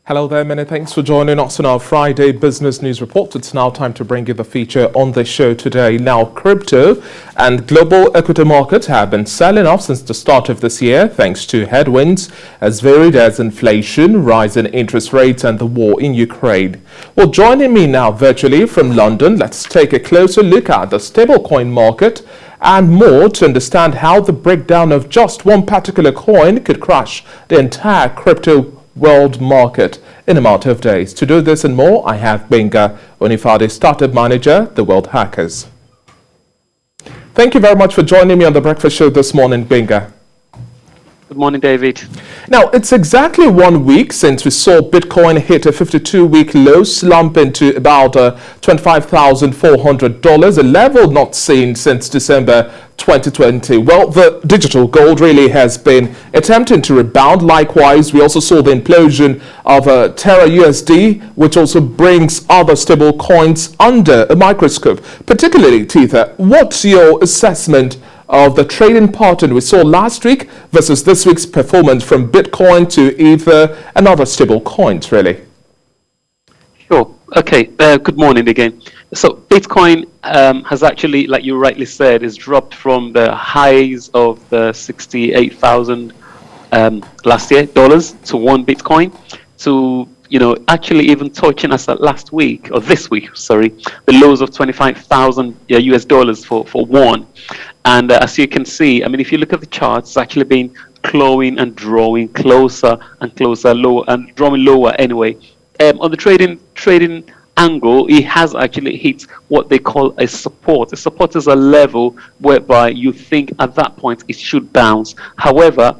Hello there, many thanks for joining us on our Friday Business News Report. It's now time to bring you the feature on the show today. Now, crypto and global equity markets have been selling off since the start of this year, thanks to headwinds as varied as inflation, rising interest rates, and the war in Ukraine. Well, joining me now virtually from London, let's take a closer look at the stablecoin market and more to understand how the breakdown of just one particular coin could crash the entire crypto world market in a matter of days. To do this and more, I have Benga Onifade, Startup Manager, The World Hackers. Thank you very much for joining me on the breakfast show this morning, Benga. Good morning, David. Now, it's exactly 1 week since we saw Bitcoin hit a 52-week low, slump into about $25,400, a level not seen since December 2020. Well, the digital gold really has been attempting to rebound. Likewise, we also saw the implosion of Terra USD, which also brings other stable coins under a microscope. Particularly, Titha, what's your assessment of the trading pattern we saw last week versus this week's performance from Bitcoin to Ether and other stable coins, really? Sure. Okay. Good morning again. So Bitcoin has actually, like you rightly said, is dropped from the highs of the 68,000 last year dollars to one Bitcoin to actually even touching us at last week or this week, sorry, the lows of 25,000 US dollars for one. And as you can see, I mean, if you look at the charts, it's actually been clawing and drawing closer and closer, lower and drawing lower anyway. On the trading angle, it has actually hit what they call a support. A support is a level whereby you think at that point it should bounce. However,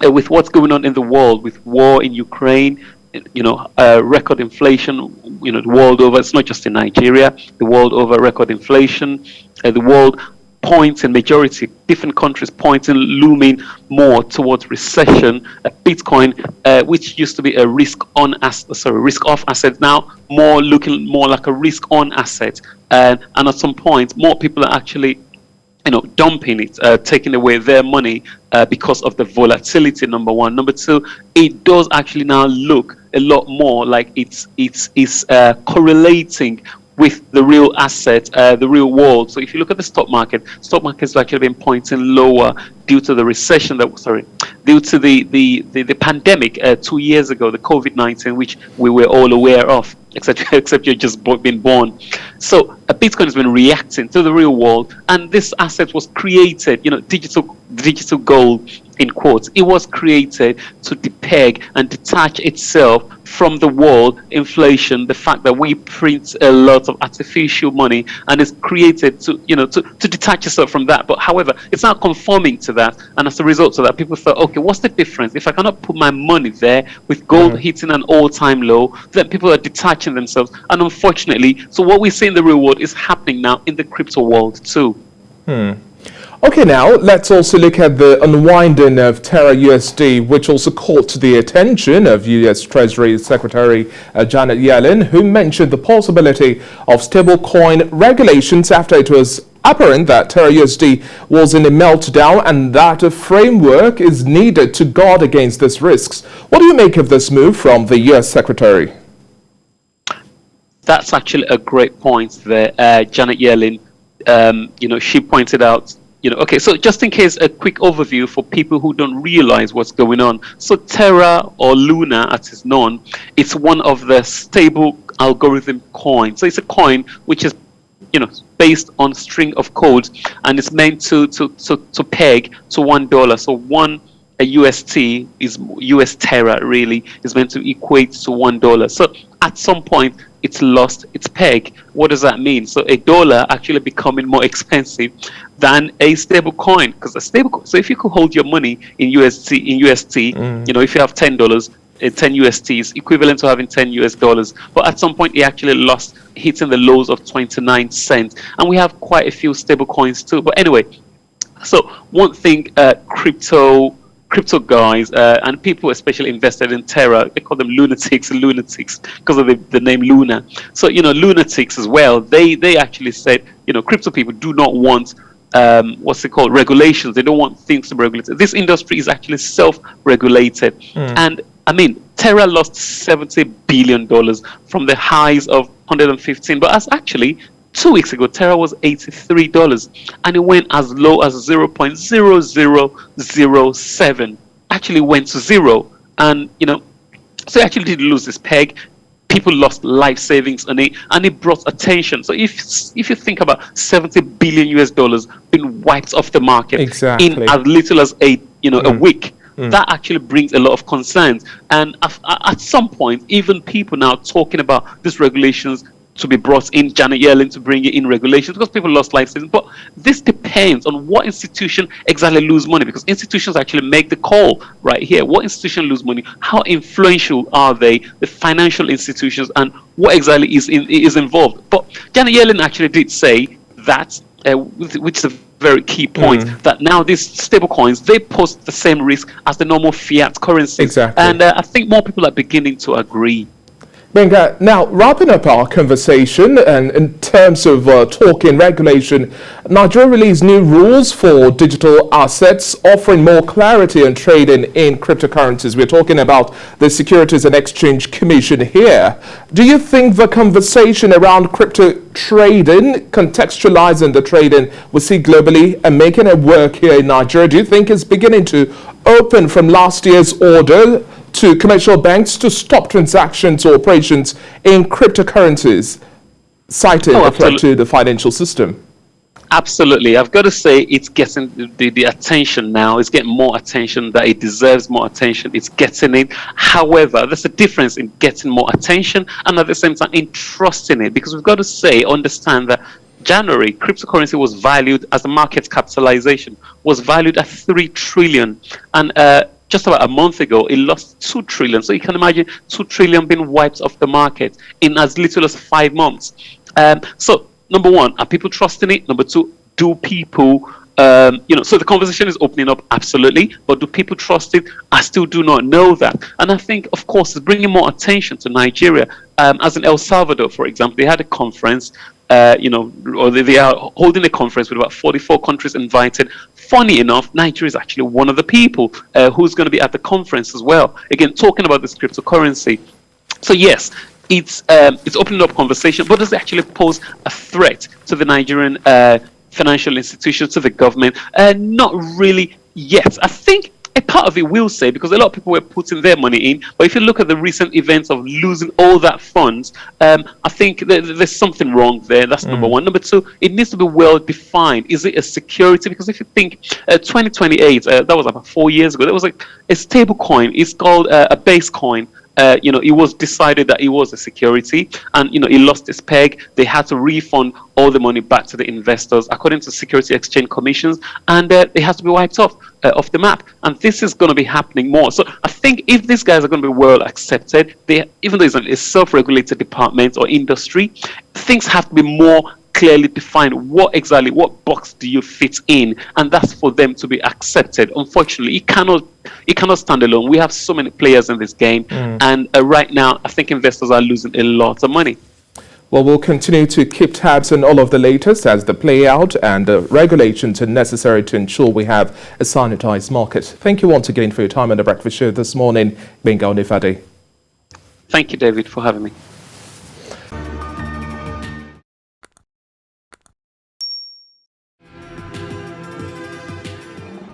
with what's going on in the world, with war in Ukraine, record inflation, the world over. It's not just in Nigeria. The world over, record inflation. The world points in majority different countries pointing looming more towards recession. Bitcoin, which used to be a risk off asset, now looking more like a risk on asset. And at some point, more people are actually dumping it, taking away their money because of the volatility, number one. Number two, it does actually now look a lot more like it's correlating with the real asset, the real world. So if you look at the stock market has actually been pointing lower due to the recession due to the pandemic 2 years ago, the COVID-19, which we were all aware of, except you've just been born. So Bitcoin has been reacting to the real world, and this asset was created, digital gold in quotes. It was created to depeg and detach itself from the world inflation, the fact that we print a lot of artificial money, and it's created to detach itself from that. But however, it's not conforming to that, and as a result of that, people thought, okay, what's the difference? If I cannot put my money there with gold hitting an all-time low, then people are detaching themselves. And unfortunately, so what we see in the real world is happening now in the crypto world too. Okay, now let's also look at the unwinding of Terra USD, which also caught the attention of U.S. Treasury Secretary Janet Yellen, who mentioned the possibility of stablecoin regulations after it was apparent that Terra USD was in a meltdown and that a framework is needed to guard against these risks. What do you make of this move from the U.S. Secretary? That's actually a great point there. Janet Yellen, she pointed out, okay, so just in case, a quick overview for people who don't realize what's going on. So Terra, or Luna as it's known, it's one of the stable algorithm coins. So it's a coin which is based on string of codes, and it's meant to peg to $1. So one UST is US Terra, really is meant to equate to $1. So at some point it's lost its peg. What does that mean? So a dollar actually becoming more expensive than a stable coin, because a stable coin, so if you could hold your money in UST, if you have $10, 10 UST is equivalent to having 10 US dollars. But at some point, it actually lost, hitting the lows of 29 cents. And we have quite a few stable coins too. But anyway, so one thing, crypto guys and people especially invested in Terra, they call them lunatics because of the name Luna. So lunatics as well, they actually said crypto people do not want regulations. They don't want things to be regulated. This industry is actually self-regulated. And I mean, Terra lost $70 billion from the highs of 115, but as actually 2 weeks ago, Terra was $83, and it went as low as 0.0007. Actually went to zero, and so it actually did lose this peg. People lost life savings on it, and it brought attention. So if you think about $70 billion being wiped off the market in as little as a week, that actually brings a lot of concerns. And at some point, even people now talking about these regulations to be brought in, Janet Yellen to bring in regulations because people lost life savings. But this depends on what institution exactly lose money, because institutions actually make the call right here. What institution lose money? How influential are they? The financial institutions, and what exactly is involved? But Janet Yellen actually did say that, which is a very key point, that now these stable coins, they pose the same risk as the normal fiat currencies. Exactly. And I think more people are beginning to agree. Benga, now wrapping up our conversation, and in terms of talking regulation, Nigeria released new rules for digital assets, offering more clarity on trading in cryptocurrencies. We're talking about the Securities and Exchange Commission here. Do you think the conversation around crypto trading, contextualizing the trading we see globally and making it work here in Nigeria, do you think is beginning to open from last year's order to commercial banks to stop transactions or operations in cryptocurrencies, citing a threat to the financial system? Absolutely. I've got to say it's getting the attention now. It's getting more attention that it deserves more attention. It's getting it. However, there's a difference in getting more attention and at the same time in trusting it, because we've got to understand that January, cryptocurrency was valued as the market capitalization was valued at 3 trillion. And just about a month ago, it lost 2 trillion. So you can imagine 2 trillion being wiped off the market in as little as 5 months. So number one, are people trusting it? Number two, do people, so the conversation is opening up, absolutely. But do people trust it? I still do not know that. And I think, of course, it's bringing more attention to Nigeria. As in El Salvador, for example, they had a conference, or they are holding a conference with about 44 countries invited. Funny enough, Nigeria is actually one of the people who's going to be at the conference as well. Again, talking about this cryptocurrency. So yes, it's opening up conversation, but does it actually pose a threat to the Nigerian financial institutions, to the government? Not really yet. I think a part of it will say, because a lot of people were putting their money in, but if you look at the recent events of losing all that funds, I think there's something wrong there. That's number one. Number two, it needs to be well defined. Is it a security? Because if you think 2028, that was about 4 years ago, there was a stable coin. It's called a base coin. It was decided that it was a security, and it lost its peg. They had to refund all the money back to the investors according to Security Exchange Commissions, and they had to be wiped off the map. And this is going to be happening more. So I think if these guys are going to be well accepted, even though it's a self-regulated department or industry, things have to be more clearly defined. What box do you fit in, and that's for them to be accepted. Unfortunately, it cannot stand alone. We have so many players in this game, and right now I think investors are losing a lot of money. Well, we'll continue to keep tabs on all of the latest as they play out, and the regulations are necessary to ensure we have a sanitized market. Thank you once again for your time on the Breakfast Show this morning, Benga Onifade. Thank you, David, for having me.